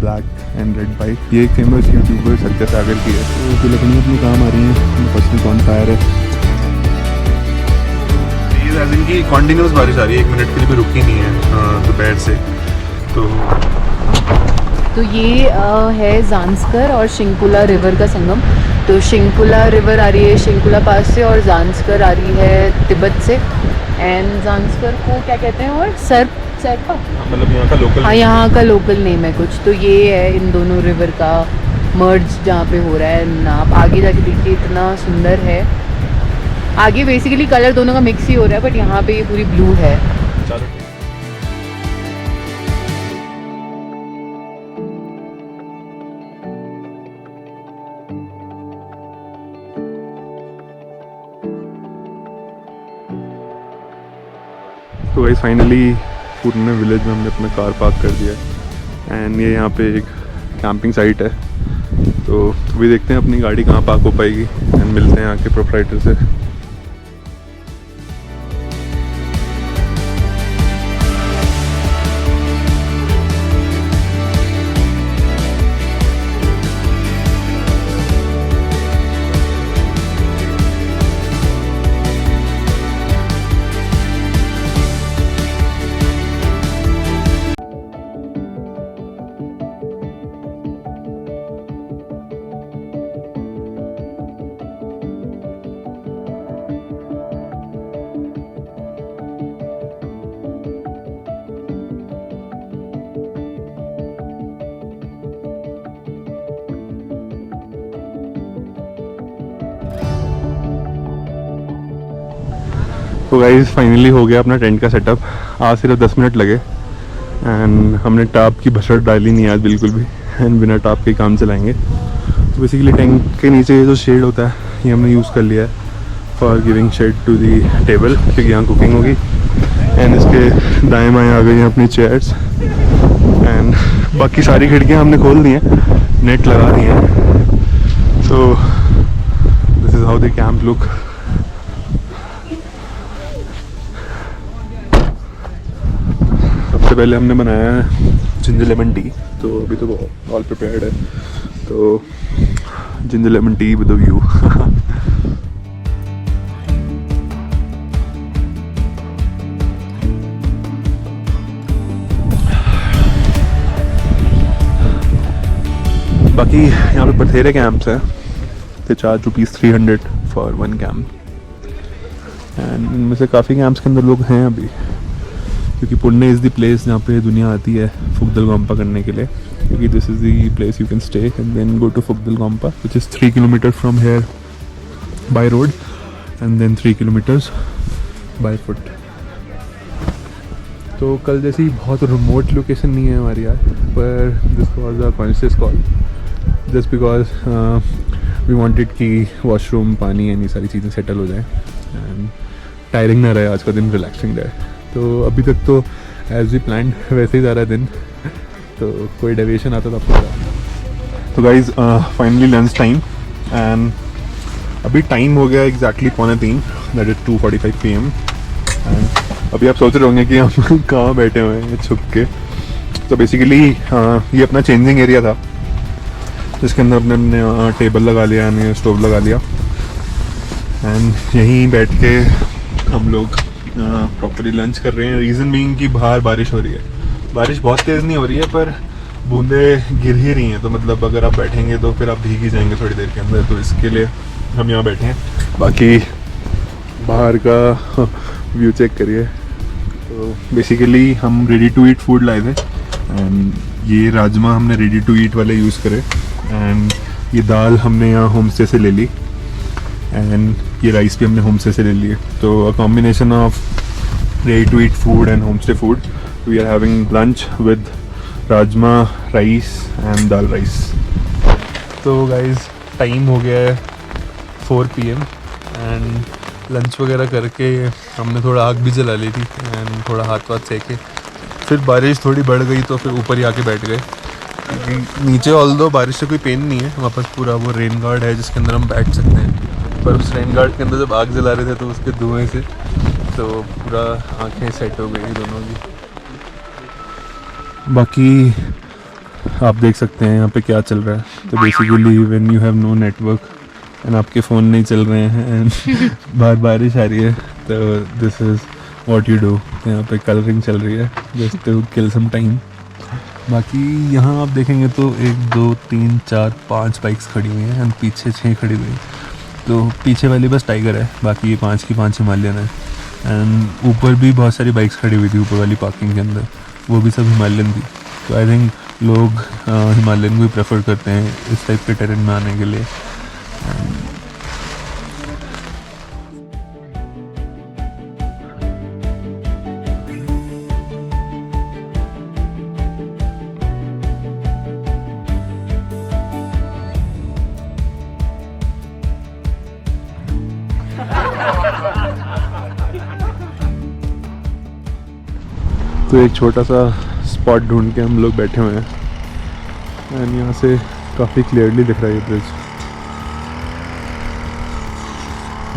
Black and red bike. ये एक famous YouTuber Satya सागर की है। तो जो लकड़ियाँ अपनी काम आ रही हैं, पर्सनल बॉन फायर है। इनकी कॉन्टिन्यूस बारिश आ रही है, 1 मिनट के लिए भी रुकी नहीं है दोपहर से। तो ये है ज़ांस्कर और शिंकुला रिवर का संगम। तो शिंकुला रिवर आ रही है शिंकुला पास से और ज़ांस्कर आ रही है तिब्बत से। एंड ज़ांस्कर को क्या कहते हैं और सर्पा मतलब यहाँ का लोकल, हाँ यहाँ का लोकल नेम है कुछ। तो ये है इन दोनों रिवर का मर्ज जहाँ पे हो रहा है। आप आगे जाके देखिए, इतना सुंदर है। आगे बेसिकली कलर दोनों का मिक्स ही हो रहा है, बट यहाँ पे ये पूरी ब्लू है। तो गाइस फाइनली पुणे विलेज में हमने अपना कार पार्क कर दिया एंड ये यहाँ पे एक कैंपिंग साइट है। तो अभी देखते हैं अपनी गाड़ी कहाँ पार्क हो पाएगी एंड मिलते हैं यहाँ के प्रोप्राइटर से। तो गाइस फाइनली हो गया अपना टेंट का सेटअप। आज सिर्फ 10 मिनट लगे एंड हमने टाप की भसड़ डाली नहीं आज बिल्कुल भी, एंड बिना टाप के काम चलाएंगे। तो बेसिकली टेंट के नीचे ये जो शेड होता है ये हमने यूज़ कर लिया है for giving shade to the table, क्योंकि यहाँ कुकिंग होगी। एंड इसके दाएँ बाएँ आ गई हैं अपनी चेयर्स एंड बाकी सारी खिड़कियाँ हमने खोल दी हैं, नेट लगा दी हैं। So this is how the camp look. सबसे पहले हमने बनाया है जिंजर लेमन टी। तो अभी तो ऑल प्रिपेयर्ड है। तो ginger lemon tea with a view. बाकी यहाँ पे बथेरे कैंप्स हैं। they charge ₹300 for 1 camp and इनमें से काफ़ी कैंप्स के अंदर लोग हैं अभी, क्योंकि पुणे इज़ द प्लेस जहाँ पे दुनिया आती है फुगदलगोंपा करने के लिए। क्योंकि this is the place you can stay and then go to Phugtal Gompa which is 3 kilometre from here by road and then 3 kilometres by foot. तो कल जैसी बहुत रिमोट लोकेशन नहीं है हमारी यार, पर this was a conscious call just because we wanted कि वॉशरूम, पानी एंड ये सारी चीज़ें सेटल हो जाएँ एंड टायरिंग ना रहे, आज का दिन रिलैक्सिंग रहे। तो अभी तक तो एज वी प्लान वैसे ही जा रहा है दिन, तो कोई डेविएशन आता तो आपको बता। तो guys finally lunch time and अभी टाइम हो गया exactly 2:45, that is 2:45 PM। And अभी आप सोच रहे होंगे कि हम कहाँ बैठे हुए हैं छुप के। तो बेसिकली ये अपना चेंजिंग एरिया था जिसके अंदर हमने टेबल लगा लिया यानी स्टोव लगा लिया एंड यहीं बैठ के हम लोग प्रॉपरली लंच कर रहे हैं। रीज़न बीइंग कि बाहर बारिश हो रही है। बारिश बहुत तेज़ नहीं हो रही है पर बूंदें गिर ही रही हैं, तो मतलब अगर आप बैठेंगे तो फिर आप भीग ही जाएंगे थोड़ी देर के अंदर। तो इसके लिए हम यहाँ बैठे हैं। बाकी बाहर का व्यू चेक करिए। तो बेसिकली हम रेडी टू ईट फूड लाए थे एंड ये राजमा हमने रेडी टू ईट वाले यूज़ करे एंड ये दाल हमने यहाँ होम स्टे से ले ली एंड ये राइस भी हमने होम स्टे से ले लिए। तो a combination of ready to eat food and home stay food. We are having lunch with rajma rice and dal rice. तो गाइज टाइम हो गया है 4 PM एंड लंच वगैरह करके हमने थोड़ा आग भी जला ली थी एंड थोड़ा हाथ वाथ सेके। फिर बारिश थोड़ी बढ़ गई तो फिर ऊपर ही आके बैठ गए। नीचे ऑल्दो बारिश से कोई पेन नहीं है, हमारे पास पूरा वो रेन गार्ड है जिसके अंदर हम बैठ सकते हैं। पर उस रेन गार्ड के अंदर जब आग जला रहे थे तो उसके धुएं से तो पूरा आंखें सेट हो गई दोनों की। बाकी आप देख सकते हैं यहाँ पे क्या चल रहा है। तो basically when you have no network and आपके फ़ोन नहीं चल रहे हैं एंड बाहर बारिश आ रही है, तो this is what you do. यहाँ पे कलरिंग चल रही है just to kill some time. बाकी यहाँ आप देखेंगे तो 1 2 3 4 5 बाइक्स खड़ी हुई हैं एंड पीछे 6 खड़ी हुई हैं। तो पीछे वाली बस टाइगर है, बाकी ये 5 की 5 हिमालयन है। एंड ऊपर भी बहुत सारी बाइक्स खड़ी हुई थी ऊपर वाली पार्किंग के अंदर, वो भी सब हिमालयन थी। तो आई थिंक लोग हिमालयन को ही प्रेफर करते हैं इस टाइप के टेरेन में आने के लिए। तो एक छोटा सा स्पॉट ढूंढ के हम लोग बैठे हुए हैं एंड यहाँ से काफ़ी क्लियरली दिख रहा है ये ब्रिज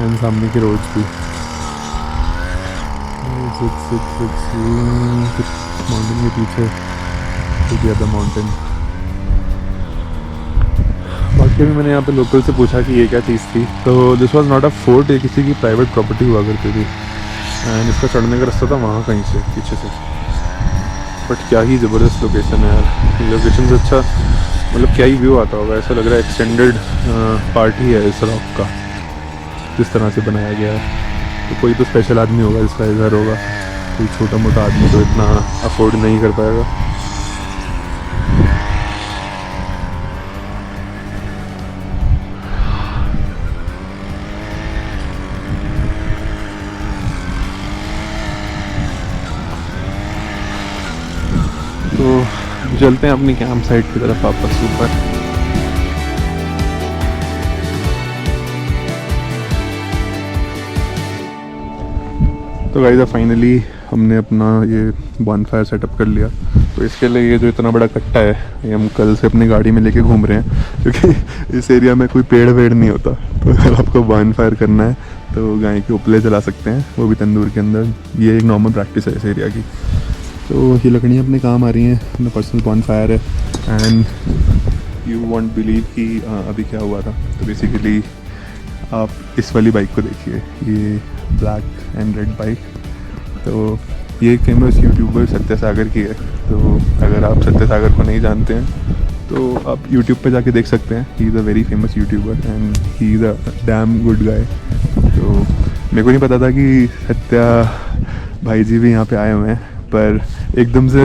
एंड सामने की रोड्स भी। माउंटेन के पीछे द माउंटेन। बाकी भी मैंने यहाँ पे लोकल से पूछा कि ये क्या चीज़ थी, तो this was not a fort, ये किसी की प्राइवेट प्रॉपर्टी हुआ करती थी एंड इसका चढ़ने का रास्ता था वहाँ कहीं से पीछे से। बट क्या ही ज़बरदस्त लोकेशन है यार, लोकेशन से अच्छा मतलब क्या ही व्यू आता होगा। ऐसा लग रहा है एक्सटेंडेड पार्ट ही है इस रॉक का, जिस तरह से बनाया गया है। तो कोई तो स्पेशल आदमी होगा जिसका घर होगा, कोई छोटा मोटा आदमी तो इतना अफोर्ड नहीं कर पाएगा। तो चलते हैं अपनी कैंप साइट की तरफ वापस ऊपर। तो गाइस फाइनली हमने अपना ये बॉनफायर सेटअप कर लिया। तो इसके लिए ये जो इतना बड़ा कट्टा है ये हम कल से अपनी गाड़ी में लेके घूम रहे हैं, क्योंकि इस एरिया में कोई पेड़ वेड़ नहीं होता। तो अगर आपको बॉनफायर करना है तो गाय के उपले जला सकते हैं, वो भी तंदूर के अंदर। ये एक नॉर्मल प्रैक्टिस है इस एरिया की। तो ये लकड़ियाँ अपने काम आ रही हैं, अपना पर्सनल बॉनफायर है। एंड यू वॉन्ट बिलीव कि अभी क्या हुआ था। तो बेसिकली आप इस वाली बाइक को देखिए, ये ब्लैक एंड रेड बाइक। तो ये एक फेमस यूट्यूबर सत्य सागर की है। तो अगर आप सत्य सागर को नहीं जानते हैं तो आप यूट्यूब पे जाके देख सकते हैं। He is a very famous YouTuber and he is a damn good guy. तो मेरे को नहीं पता था कि सत्या भाई जी भी यहाँ पे आए हुए हैं, पर एकदम से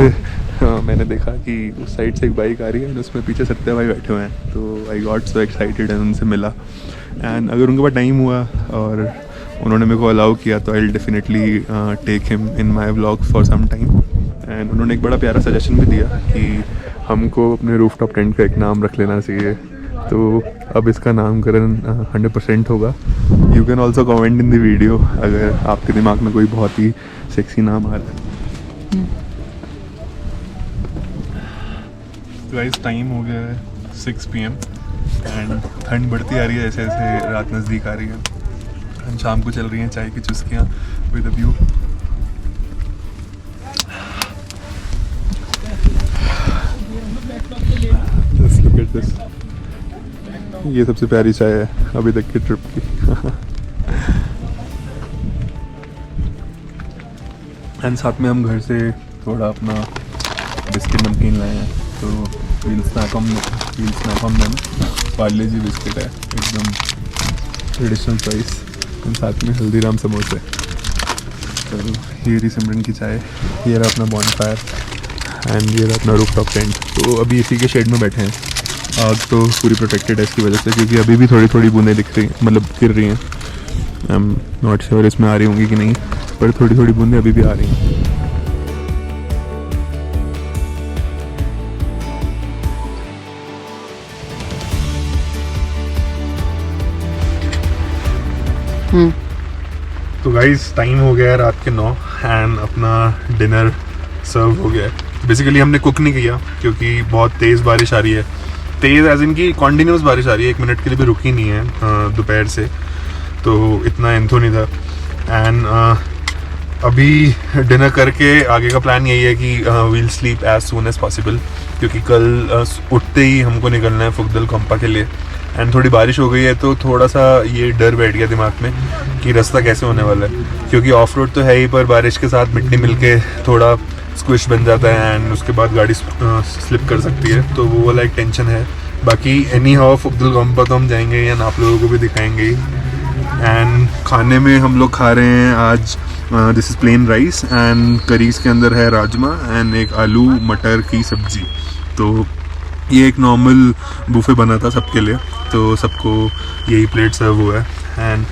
मैंने देखा कि उस साइड से एक बाइक आ रही है और उसमें पीछे सत्या भाई बैठे हुए हैं। तो I got so excited and उनसे मिला। एंड अगर उनके पास टाइम हुआ और उन्होंने मेरे को अलाउ किया तो I will definitely take him in my vlog for some time. And उन्होंने एक बड़ा प्यारा सजेशन भी दिया कि हमको अपने रूफटॉप टेंट का एक नाम रख लेना चाहिए। तो अब इसका नामकरण 100% होगा। You can also comment in the video अगर आपके दिमाग में कोई बहुत ही सेक्सी नाम आ रहा है। गाइस टाइम हो गया है 6 PM एंड ठंड बढ़ती आ रही है जैसे जैसे रात नज़दीक आ रही है। एंड शाम को चल रही हैं चाय की चुस्कियाँ with a view. Just look at this, ये सबसे प्यारी चाय है अभी तक की ट्रिप की। एंड साथ में हम घर से थोड़ा अपना बिस्किट नमकीन लाए हैं। तो we'll snack on them Parle G biscuit है, एकदम ट्रेडिशनल प्राइस। एंड साथ में हल्दीराम समोसे। तो ये रही सिमरन की चाय, ये रहा अपना बॉनफायर एंड ये रहा अपना रूफटॉप टेंट। तो अभी इसी के शेड में बैठे हैं। आग तो पूरी प्रोटेक्टेड है इसकी वजह से, क्योंकि अभी भी थोड़ी थोड़ी बूंदें दिख रही हैं, मतलब गिर रही हैं। आई एम नॉट श्योर इसमें आ रही होंगी कि नहीं, पर थोड़ी थोड़ी बूंदें अभी भी आ रही हैं। तो गाइस टाइम हो गया है रात के 9 एंड अपना डिनर सर्व हो गया है। बेसिकली हमने कुक नहीं किया क्योंकि बहुत तेज़ बारिश आ रही है। तेज़ एज इन की कॉन्टीन्यूस बारिश आ रही है, 1 मिनट के लिए भी रुकी नहीं है दोपहर से। तो इतना एंथो नहीं था। एंड अभी डिनर करके आगे का प्लान यही है कि we'll sleep as soon as possible, क्योंकि कल उठते ही हमको निकलना है फुगदल कंपा के लिए। एंड थोड़ी बारिश हो गई है तो थोड़ा सा ये डर बैठ गया दिमाग में कि रास्ता कैसे होने वाला है, क्योंकि ऑफ रोड तो है ही, पर बारिश के साथ मिट्टी मिलके थोड़ा स्क्विश बन जाता है एंड उसके बाद गाड़ी स्लिप कर सकती है, तो वो वाला एक टेंशन है। बाकी एनी हाउ फुगदल कंपा तो हम जाएंगे एंड आप लोगों को भी दिखाएंगे ही। एंड खाने में हम लोग खा रहे हैं आज this is plain rice and curries के अंदर है राजमा एंड एक आलू मटर की सब्जी। तो ये एक नॉर्मल बुफे बना था सबके लिए, तो सबको यही प्लेट सर्व हुआ है। And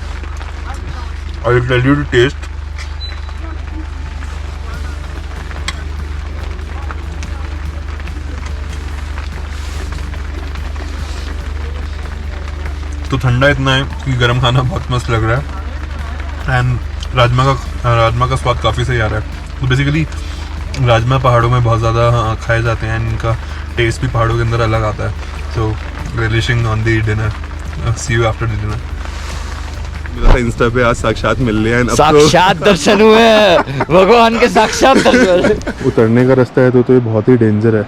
I will tell you to taste. तो ठंडा इतना है कि गर्म खाना बहुत मस्त लग रहा है। एंड राजमा का स्वाद काफ़ी सही आ रहा है। तो बेसिकली राजमा पहाड़ों में बहुत ज़्यादा खाए जाते हैं एंड इनका टेस्ट भी पहाड़ों के अंदर अलग आता है। So relishing on the dinner, see you after the dinner. मेरा इंस्टा पे आज साक्षात मिल लिया है, साक्षात दर्शन हुए हैं भगवान के, साक्षात दर्शन। उतरने का रास्ता है तो ये बहुत ही डेंजर है।